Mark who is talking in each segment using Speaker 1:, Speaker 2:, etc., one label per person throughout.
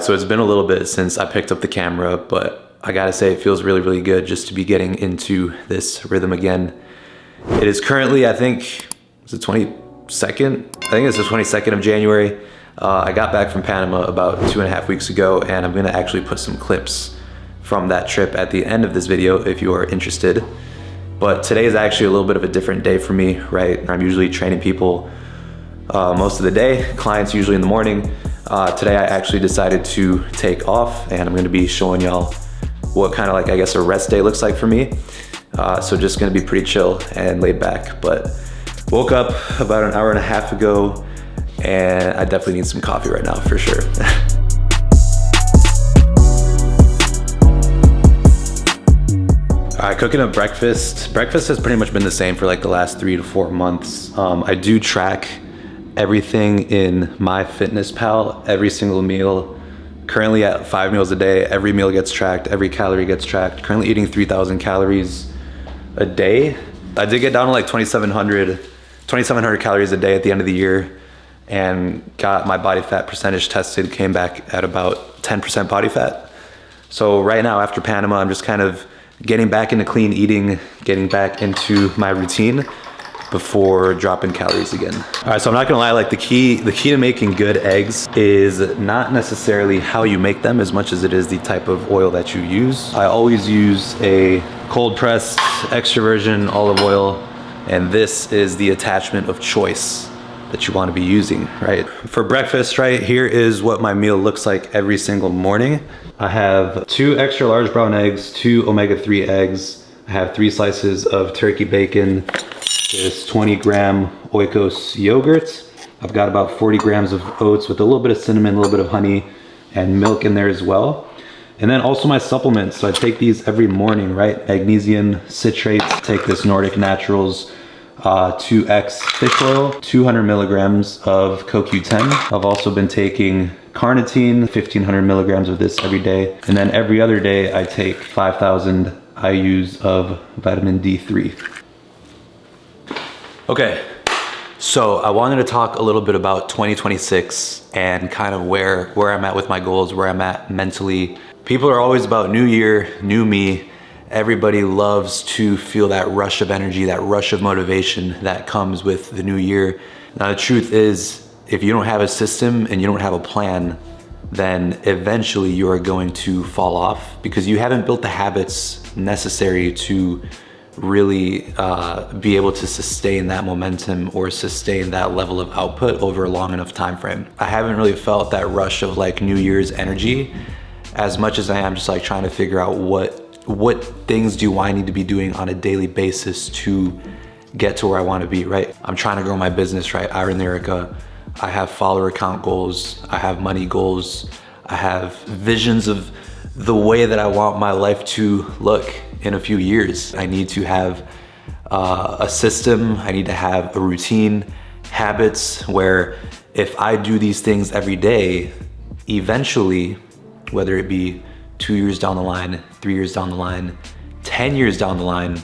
Speaker 1: right, so it's been a little bit since I picked up the camera, but I gotta say it feels really, really good just to be getting into this rhythm again. It is currently, I think, it's the 22nd? I think it's the 22nd of January. I got back from Panama about 2.5 weeks ago, and I'm gonna actually put some clips from that trip at the end of this video if you are interested. But today is actually a little bit of a different day for me, right? I'm usually training people most of the day, clients usually in the morning. Today I actually decided to take off, and I'm gonna be showing y'all what kind of like, I guess, a rest day looks like for me. So just gonna be pretty chill and laid back. But woke up about an hour and a half ago, and I definitely need some coffee right now for sure. All right, cooking up breakfast. Breakfast has pretty much been the same for like the last 3 to 4 months. I do track everything in MyFitnessPal, every single meal. Currently at 5 meals a day, every meal gets tracked, every calorie gets tracked. Currently eating 3,000 calories a day. I did get down to like 2,700 calories a day at the end of the year, and got my body fat percentage tested, came back at about 10% body fat. So right now after Panama, I'm just kind of getting back into clean eating, getting back into my routine before dropping calories again. All right, so I'm not gonna lie, like the key to making good eggs is not necessarily how you make them as much as it is the type of oil that you use. I always use a cold pressed extra virgin olive oil, and this is the attachment of choice that you wanna be using, right? For breakfast, right, here is what my meal looks like every single morning. I have 2 extra large brown eggs, 2 omega-3 eggs. I have 3 slices of turkey bacon, this 20-gram Oikos yogurt. I've got about 40 grams of oats with a little bit of cinnamon, a little bit of honey, and milk in there as well. And then also my supplements. So I take these every morning, right? Magnesium citrate, take this Nordic Naturals 2X fish oil, 200 milligrams of CoQ10. I've also been taking carnitine, 1,500 milligrams of this every day. And then every other day I take 5,000 IUs of vitamin D3. Okay, so I wanted to talk a little bit about 2026 and kind of where I'm at with my goals, where I'm at mentally. People are always about new year, new me. Everybody loves to feel that rush of energy, that rush of motivation that comes with the new year. Now the truth is, if you don't have a system and you don't have a plan, then eventually you are going to fall off because you haven't built the habits necessary to really be able to sustain that momentum or sustain that level of output over a long enough time frame. I haven't really felt that rush of like New Year's energy as much as I am just like trying to figure out what things do I need to be doing on a daily basis to get to where I want to be, right? I'm trying to grow my business, right? Iron Lyrica. I have follower count goals. I have money goals. I have visions of the way that I want my life to look in a few years. I need to have a system. I need to have a routine, habits where if I do these things every day, eventually, whether it be 2 years down the line, 3 years down the line, 10 years down the line,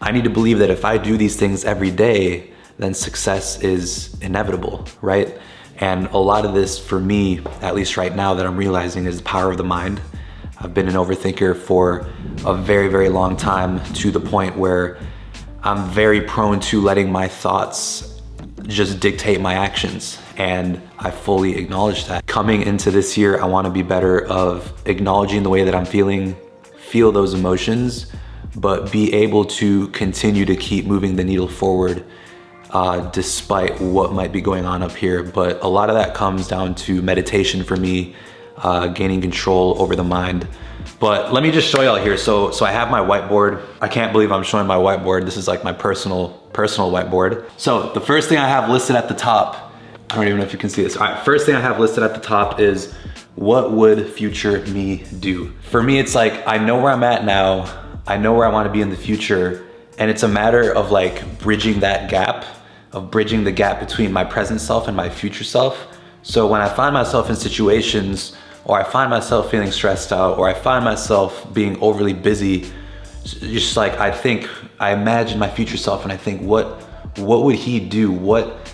Speaker 1: I need to believe that if I do these things every day, then success is inevitable, right? And a lot of this for me, at least right now that I'm realizing, is the power of the mind. I've been an overthinker for a very, very long time, to the point where I'm very prone to letting my thoughts just dictate my actions. And I fully acknowledge that. Coming into this year, I want to be better of acknowledging the way that I'm feeling, feel those emotions, but be able to continue to keep moving the needle forward despite what might be going on up here. But a lot of that comes down to meditation for me, gaining control over the mind. But let me just show y'all here. So I have my whiteboard. I can't believe I'm showing my whiteboard. This is like my personal whiteboard. So the first thing I have listed at the top, I don't even know if you can see this. All right, first thing I have listed at the top is, what would future me do? For me, it's like, I know where I'm at now. I know where I want to be in the future. And it's a matter of like bridging that gap, of bridging the gap between my present self and my future self. So when I find myself in situations, or I find myself feeling stressed out, or I find myself being overly busy, just like I imagine my future self and I think, what would he do? What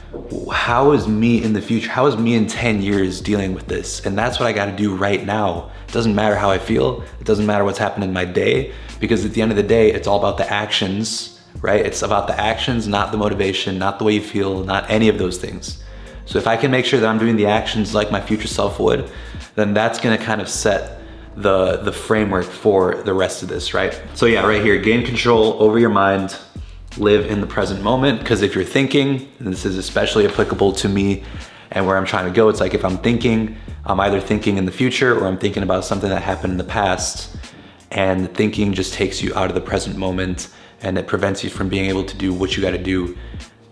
Speaker 1: how is me in the future? How is me in 10 years dealing with this? And that's what I gotta do right now. It doesn't matter how I feel. It doesn't matter what's happening in my day, because at the end of the day, it's all about the actions, right? It's about the actions, not the motivation, not the way you feel, not any of those things. So if I can make sure that I'm doing the actions like my future self would, then that's gonna kind of set the framework for the rest of this, right? So yeah, right here, gain control over your mind, live in the present moment. Because if you're thinking, and this is especially applicable to me and where I'm trying to go, it's like if I'm thinking, I'm either thinking in the future or I'm thinking about something that happened in the past, and thinking just takes you out of the present moment and it prevents you from being able to do what you got to do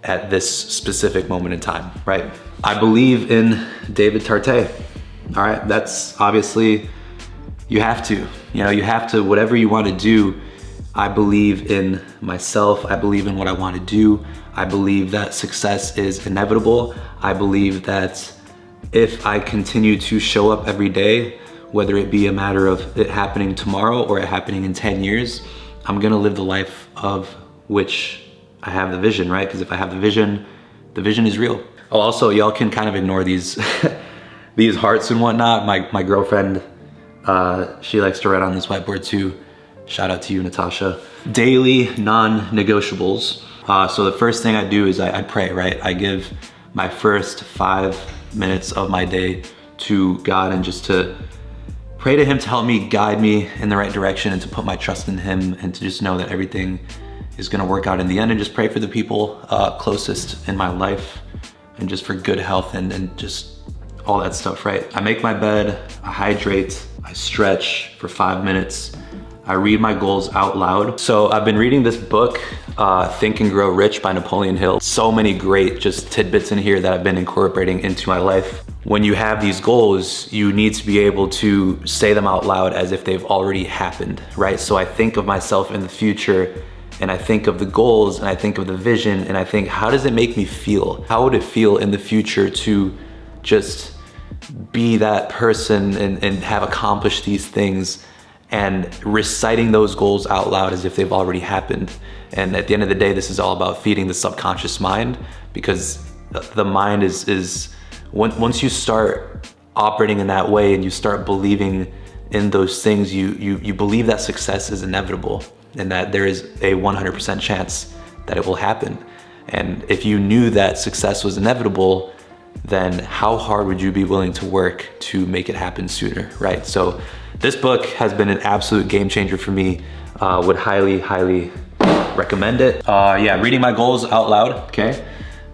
Speaker 1: at this specific moment in time, right? I believe in David Tarte. All right, that's obviously, you have to, you have to, whatever you want to do. I believe in myself. I believe in what I want to do. I believe that success is inevitable. I believe that if I continue to show up every day, whether it be a matter of it happening tomorrow or it happening in 10 years, I'm gonna live the life of which I have the vision, right? Because if I have the vision is real. Oh, also, y'all can kind of ignore these these hearts and whatnot. My girlfriend, she likes to write on this whiteboard too. Shout out to you, Natasha. Daily non-negotiables. So the first thing I do is I pray, right? I give my first 5 minutes of my day to God, and just to pray to him to help me, guide me in the right direction, and to put my trust in him, and to just know that everything is gonna work out in the end, and just pray for the people closest in my life, and just for good health and just all that stuff, right? I make my bed, I hydrate, I stretch for 5 minutes. I read my goals out loud. So I've been reading this book, Think and Grow Rich by Napoleon Hill. So many great just tidbits in here that I've been incorporating into my life. When you have these goals, you need to be able to say them out loud as if they've already happened, right? So I think of myself in the future, and I think of the goals, and I think of the vision, and I think, how does it make me feel? How would it feel in the future to just be that person and have accomplished these things? And reciting those goals out loud as if they've already happened. And at the end of the day, this is all about feeding the subconscious mind, because the mind is once you start operating in that way and you start believing in those things, you believe that success is inevitable and that there is a 100% chance that it will happen. And if you knew that success was inevitable, then how hard would you be willing to work to make it happen sooner, right? So this book has been an absolute game changer for me. Would highly, highly recommend it. Yeah, reading my goals out loud, okay?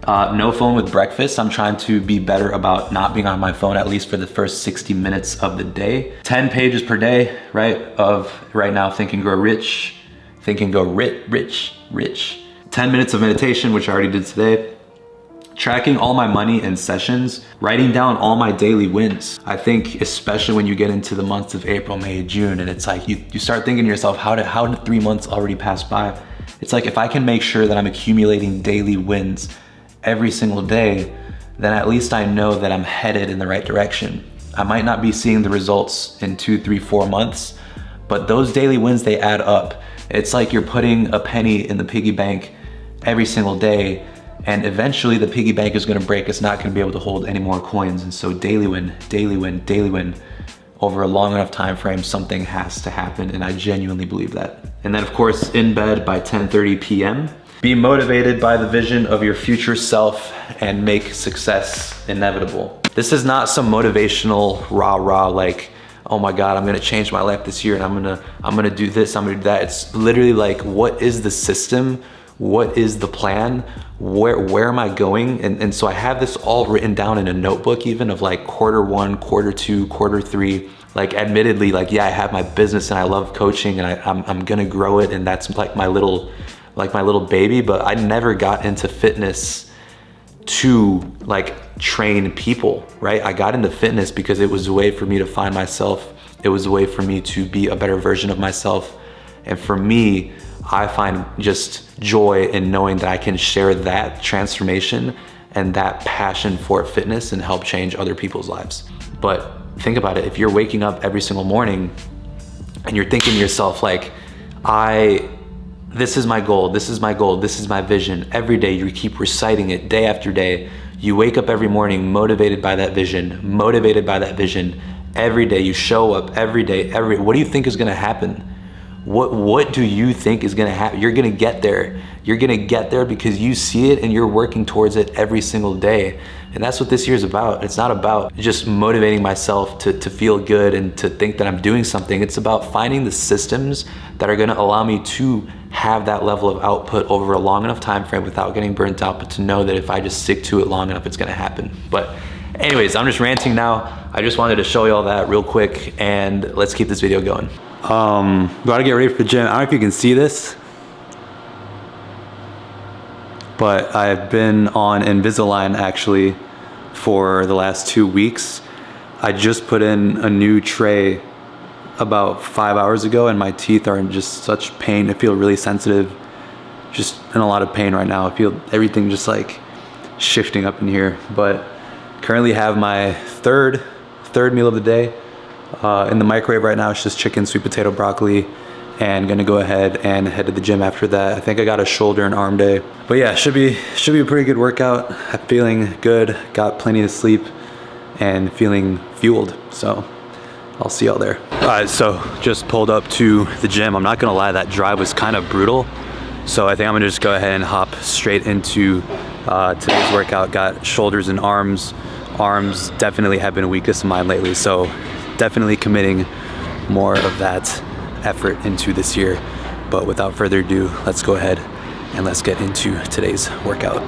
Speaker 1: No phone with breakfast. I'm trying to be better about not being on my phone, at least for the first 60 minutes of the day. 10 pages per day, right? Of right now, Think and Grow Rich. Think and Go Rich. 10 minutes of meditation, which I already did today. Tracking all my money and sessions, writing down all my daily wins. I think especially when you get into the months of April, May, June, and it's like you start thinking to yourself, how did 3 months already pass by? It's like, if I can make sure that I'm accumulating daily wins every single day, then at least I know that I'm headed in the right direction. I might not be seeing the results in 2, 3, 4 months, but those daily wins, they add up. It's like you're putting a penny in the piggy bank every single day, and eventually the piggy bank is gonna break. It's not gonna be able to hold any more coins. And so daily win, daily win, daily win. Over a long enough time frame, something has to happen, and I genuinely believe that. And then of course, in bed by 10:30 p.m. Be motivated by the vision of your future self and make success inevitable. This is not some motivational rah-rah like, oh my God, I'm gonna change my life this year and I'm gonna do this, I'm gonna do that. It's literally like, what is the system? What is the plan? Where am I going? And so I have this all written down in a notebook, even of like Q1, Q2, Q3. Like admittedly, like, yeah, I have my business and I love coaching and I'm gonna grow it, and that's like my little baby, but I never got into fitness to like train people, right? I got into fitness because it was a way for me to find myself. It was a way for me to be a better version of myself. And for me, I find just joy in knowing that I can share that transformation and that passion for fitness and help change other people's lives. But think about it, if you're waking up every single morning and you're thinking to yourself like, I this is my goal, this is my goal, this is my vision. Every day you keep reciting it day after day. You wake up every morning motivated by that vision, motivated by that vision. Every day you show up, every day, what do you think is gonna happen? What do you think is gonna happen? You're gonna get there. You're gonna get there because you see it and you're working towards it every single day. And that's what this year's about. It's not about just motivating myself to feel good and to think that I'm doing something. It's about finding the systems that are gonna allow me to have that level of output over a long enough time frame without getting burnt out, but to know that if I just stick to it long enough, it's gonna happen. But anyways, I'm just ranting now. I just wanted to show you all that real quick, and let's keep this video going. Gotta get ready for the gym. I don't know if you can see this, but I've been on Invisalign actually for the last 2 weeks. I just put in a new tray about 5 hours ago, and my teeth are in just such pain. I feel really sensitive, just in a lot of pain right now. I feel everything just like shifting up in here, but currently have my third meal of the day. In the microwave right now, it's just chicken, sweet potato, broccoli, and gonna go ahead and head to the gym after that. I think I got a shoulder and arm day. But yeah, should be a pretty good workout. I'm feeling good, got plenty of sleep, and feeling fueled. So I'll see y'all there. All right, so just pulled up to the gym. I'm not gonna lie, that drive was kind of brutal. So I think I'm gonna just go ahead and hop straight into today's workout. Got shoulders and arms. Arms definitely have been a weakness of mine lately, so definitely committing more of that effort into this year. But without further ado, let's go ahead and let's get into today's workout.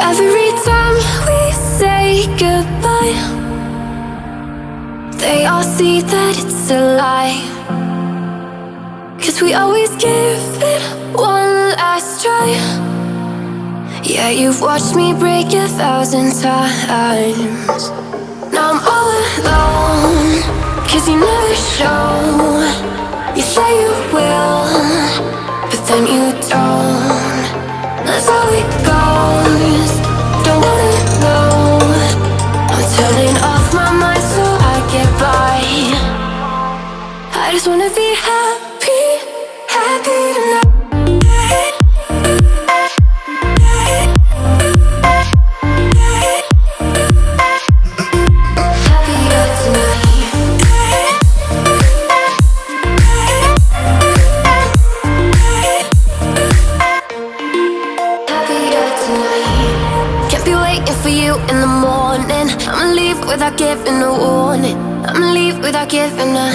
Speaker 2: Every time we say goodbye, they all see that it's a lie. 'Cause we always give it one last try. Yeah, you've watched me break 1,000 times. Now I'm all alone, 'cause you never show. You say you will, but then you don't. That's how it goes. Don't wanna know. I'm turning off my mind so I get by. I just wanna be happy, happy tonight. Without giving a warning, I'ma leave without giving a.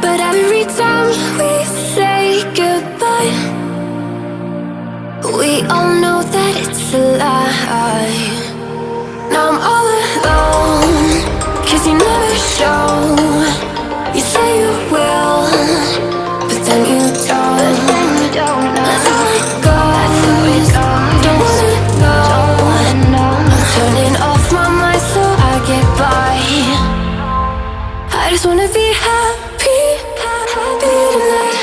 Speaker 2: But every time we say goodbye, we all know that it's a lie. Now I'm all alone, 'cause you never show. You say you will, but then you don't. That's how it goes. Don't wanna know. I'm turning off my mind so I get by. I just wanna be happy, happy tonight.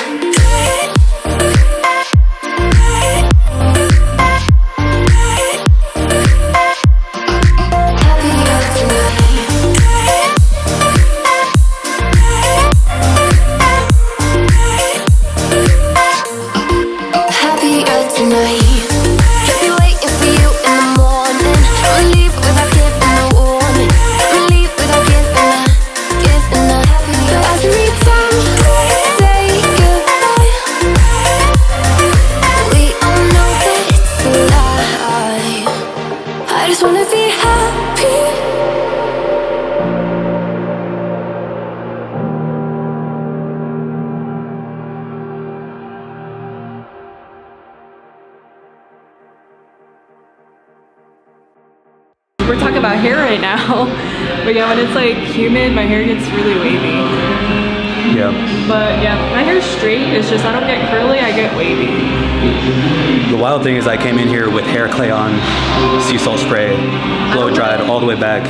Speaker 3: We're talking about hair right now, but yeah, when it's like humid, my hair gets really wavy.
Speaker 1: Yeah.
Speaker 3: But yeah, my hair's straight, it's just I don't get curly, I get wavy.
Speaker 1: The wild thing is I came in here with hair clay on, sea salt spray, blow dried all the way back.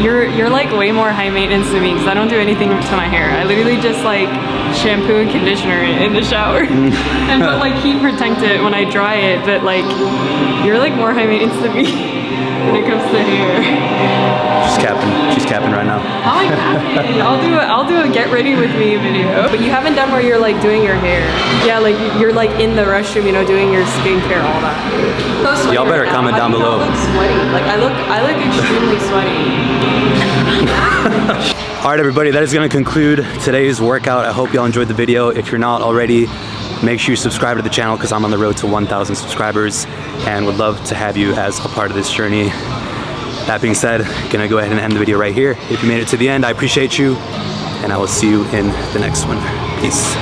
Speaker 3: You're like way more high maintenance than me because I don't do anything to my hair. I literally just like shampoo and conditioner it in the shower and put like heat protectant when I dry it, but like you're like more high maintenance than me when it comes to hair.
Speaker 4: capping right now.
Speaker 3: How am I capping? I'll do a get ready with me video. But you haven't done where you're like doing your hair. Yeah, like you're like in the restroom, you know, doing your skincare, all that. So
Speaker 4: Y'all better comment down below.
Speaker 3: I look sweaty. Like I look extremely sweaty.
Speaker 4: All right, everybody, that is gonna conclude today's workout. I hope y'all enjoyed the video. If you're not already, make sure you subscribe to the channel because I'm on the road to 1,000 subscribers and would love to have you as a part of this journey. That being said, gonna go ahead and end the video right here. If you made it to the end, I appreciate you, and I will see you in the next one. Peace.